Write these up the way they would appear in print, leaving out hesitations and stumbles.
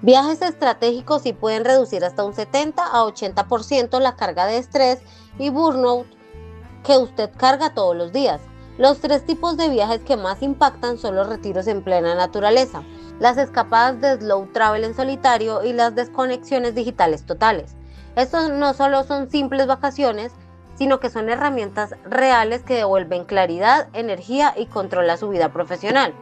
Viajes estratégicos sí pueden reducir hasta un 70 a 80% la carga de estrés y burnout que usted carga todos los días. Los tres tipos de viajes que más impactan son los retiros en plena naturaleza, las escapadas de slow travel en solitario y las desconexiones digitales totales. Estos no solo son simples vacaciones, sino que son herramientas reales que devuelven claridad, energía y control a su vida profesional.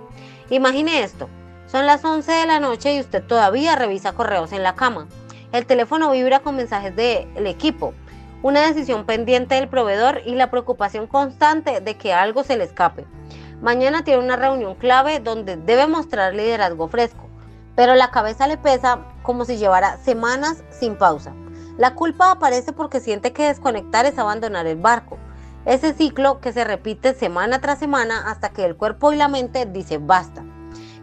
Imagine esto, son las 11 de la noche y usted todavía revisa correos en la cama. El teléfono vibra con mensajes del equipo, una decisión pendiente del proveedor y la preocupación constante de que algo se le escape. Mañana tiene una reunión clave donde debe mostrar liderazgo fresco, pero la cabeza le pesa como si llevara semanas sin pausa. La culpa aparece porque siente que desconectar es abandonar el barco. Ese ciclo que se repite semana tras semana hasta que el cuerpo y la mente dicen basta.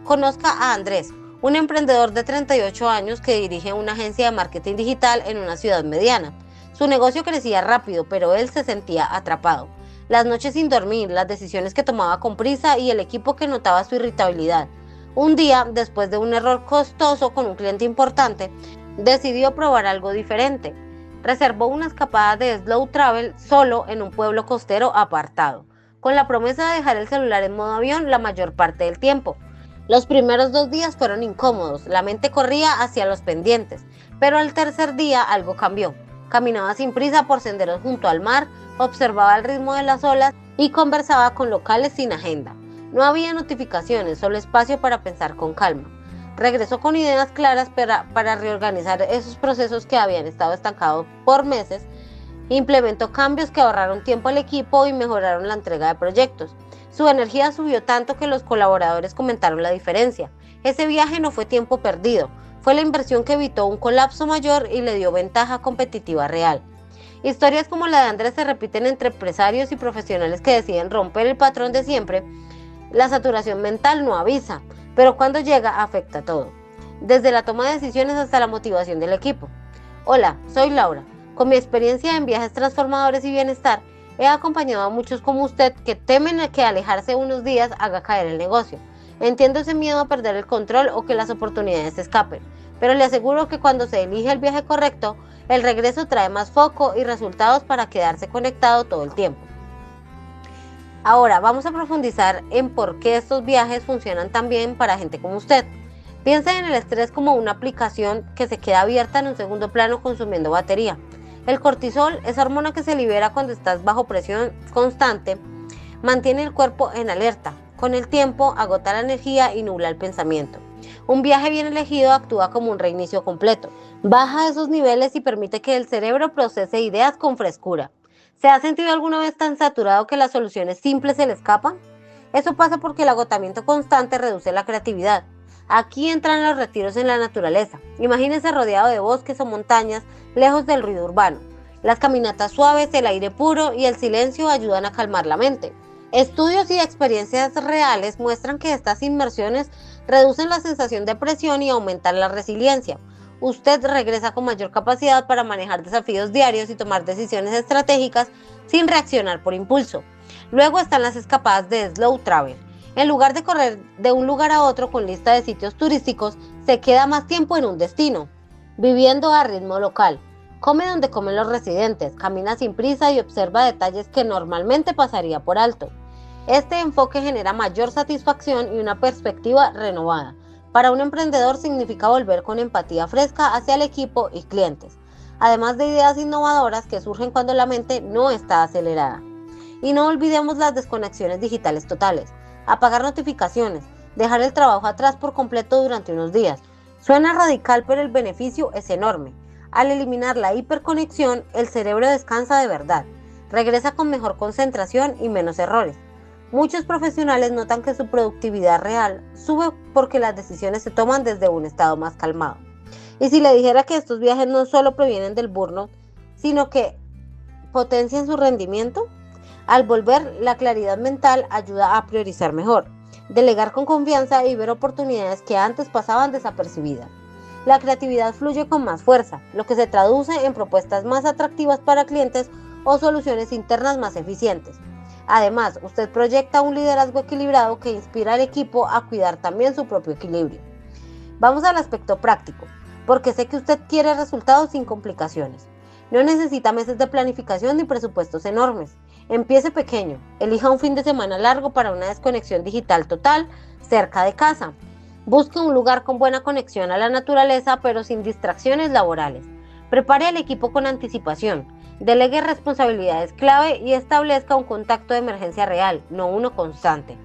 Conozca a Andrés, un emprendedor de 38 años que dirige una agencia de marketing digital en una ciudad mediana. Su negocio crecía rápido, pero él se sentía atrapado. Las noches sin dormir, las decisiones que tomaba con prisa y el equipo que notaba su irritabilidad. Un día, después de un error costoso con un cliente importante, decidió probar algo diferente. Reservó una escapada de slow travel solo en un pueblo costero apartado, con la promesa de dejar el celular en modo avión la mayor parte del tiempo. Los primeros 2 días fueron incómodos, la mente corría hacia los pendientes, pero al tercer día algo cambió. Caminaba sin prisa por senderos junto al mar, observaba el ritmo de las olas y conversaba con locales sin agenda. No había notificaciones, solo espacio para pensar con calma. Regresó con ideas claras para reorganizar esos procesos que habían estado estancados por meses. Implementó cambios que ahorraron tiempo al equipo y mejoraron la entrega de proyectos. Su energía subió tanto que los colaboradores comentaron la diferencia. Ese viaje no fue tiempo perdido, fue la inversión que evitó un colapso mayor y le dio ventaja competitiva real. Historias como la de Andrés se repiten entre empresarios y profesionales que deciden romper el patrón de siempre. La saturación mental no avisa, pero cuando llega afecta todo, desde la toma de decisiones hasta la motivación del equipo. Hola, soy Laura. Con mi experiencia en viajes transformadores y bienestar, he acompañado a muchos como usted que temen que alejarse unos días haga caer el negocio. Entiendo ese miedo a perder el control o que las oportunidades se escapen, pero le aseguro que cuando se elige el viaje correcto, el regreso trae más foco y resultados para quedarse conectado todo el tiempo. Ahora vamos a profundizar en por qué estos viajes funcionan tan bien para gente como usted. Piensa en el estrés como una aplicación que se queda abierta en un segundo plano consumiendo batería. El cortisol, esa hormona que se libera cuando estás bajo presión constante, mantiene el cuerpo en alerta. Con el tiempo agota la energía y nubla el pensamiento. Un viaje bien elegido actúa como un reinicio completo. Baja esos niveles y permite que el cerebro procese ideas con frescura. ¿Se ha sentido alguna vez tan saturado que las soluciones simples se le escapan? Eso pasa porque el agotamiento constante reduce la creatividad. Aquí entran los retiros en la naturaleza. Imagínese rodeado de bosques o montañas, lejos del ruido urbano. Las caminatas suaves, el aire puro y el silencio ayudan a calmar la mente. Estudios y experiencias reales muestran que estas inmersiones reducen la sensación de presión y aumentan la resiliencia. Usted regresa con mayor capacidad para manejar desafíos diarios y tomar decisiones estratégicas sin reaccionar por impulso. Luego están las escapadas de slow travel. En lugar de correr de un lugar a otro con lista de sitios turísticos, se queda más tiempo en un destino, viviendo a ritmo local. Come donde comen los residentes, camina sin prisa y observa detalles que normalmente pasaría por alto. Este enfoque genera mayor satisfacción y una perspectiva renovada. Para un emprendedor significa volver con empatía fresca hacia el equipo y clientes, además de ideas innovadoras que surgen cuando la mente no está acelerada. Y no olvidemos las desconexiones digitales totales. Apagar notificaciones, dejar el trabajo atrás por completo durante unos días. Suena radical, pero el beneficio es enorme. Al eliminar la hiperconexión, el cerebro descansa de verdad, regresa con mejor concentración y menos errores. Muchos profesionales notan que su productividad real sube porque las decisiones se toman desde un estado más calmado. Y si le dijera que estos viajes no solo provienen del burnout, sino que potencian su rendimiento, al volver, la claridad mental ayuda a priorizar mejor, delegar con confianza y ver oportunidades que antes pasaban desapercibidas. La creatividad fluye con más fuerza, lo que se traduce en propuestas más atractivas para clientes o soluciones internas más eficientes. Además, usted proyecta un liderazgo equilibrado que inspira al equipo a cuidar también su propio equilibrio. Vamos al aspecto práctico, porque sé que usted quiere resultados sin complicaciones. No necesita meses de planificación ni presupuestos enormes. Empiece pequeño, elija un fin de semana largo para una desconexión digital total cerca de casa. Busque un lugar con buena conexión a la naturaleza, pero sin distracciones laborales. Prepare al equipo con anticipación. Delegue responsabilidades clave y establezca un contacto de emergencia real, no uno constante.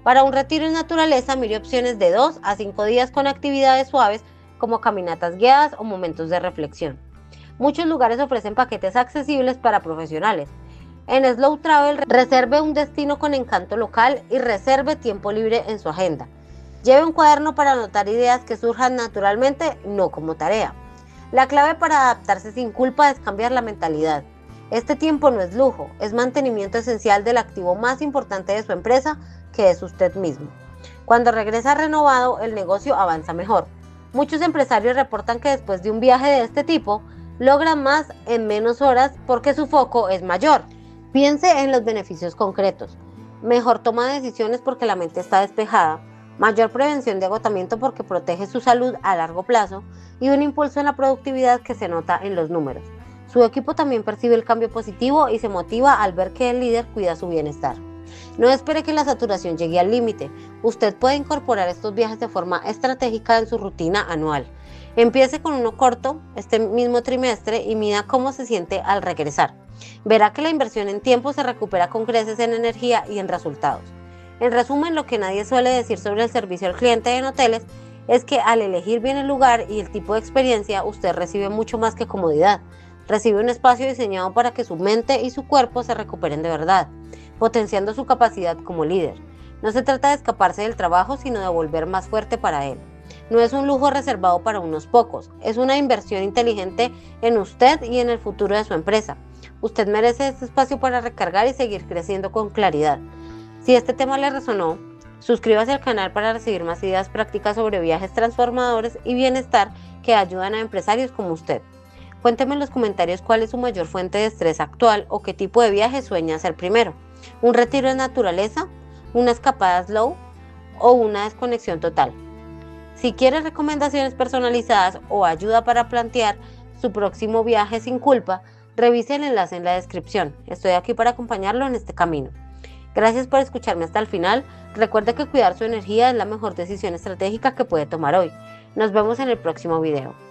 Para un retiro en naturaleza, mire opciones de 2 a 5 días con actividades suaves como caminatas guiadas o momentos de reflexión. Muchos lugares ofrecen paquetes accesibles para profesionales. En Slow Travel, reserve un destino con encanto local y reserve tiempo libre en su agenda. Lleve un cuaderno para anotar ideas que surjan naturalmente, no como tarea. La clave para adaptarse sin culpa es cambiar la mentalidad. Este tiempo no es lujo, es mantenimiento esencial del activo más importante de su empresa, que es usted mismo. Cuando regresa renovado, el negocio avanza mejor. Muchos empresarios reportan que después de un viaje de este tipo, logran más en menos horas porque su foco es mayor. Piense en los beneficios concretos. Mejor toma de decisiones porque la mente está despejada, mayor prevención de agotamiento porque protege su salud a largo plazo y un impulso en la productividad que se nota en los números. Su equipo también percibe el cambio positivo y se motiva al ver que el líder cuida su bienestar. No espere que la saturación llegue al límite. Usted puede incorporar estos viajes de forma estratégica en su rutina anual. Empiece con uno corto este mismo trimestre y mida cómo se siente al regresar. Verá que la inversión en tiempo se recupera con creces en energía y en resultados. En resumen, lo que nadie suele decir sobre el servicio al cliente en hoteles es que al elegir bien el lugar y el tipo de experiencia, usted recibe mucho más que comodidad. Recibe un espacio diseñado para que su mente y su cuerpo se recuperen de verdad, potenciando su capacidad como líder. No se trata de escaparse del trabajo, sino de volver más fuerte para él. No es un lujo reservado para unos pocos, es una inversión inteligente en usted y en el futuro de su empresa. Usted merece este espacio para recargar y seguir creciendo con claridad. Si este tema le resonó, suscríbase al canal para recibir más ideas prácticas sobre viajes transformadores y bienestar que ayudan a empresarios como usted. Cuénteme en los comentarios cuál es su mayor fuente de estrés actual o qué tipo de viaje sueña hacer primero. ¿Un retiro en naturaleza? ¿Una escapada slow? ¿O una desconexión total? Si quiere recomendaciones personalizadas o ayuda para plantear su próximo viaje sin culpa, revise el enlace en la descripción. Estoy aquí para acompañarlo en este camino. Gracias por escucharme hasta el final. Recuerde que cuidar su energía es la mejor decisión estratégica que puede tomar hoy. Nos vemos en el próximo video.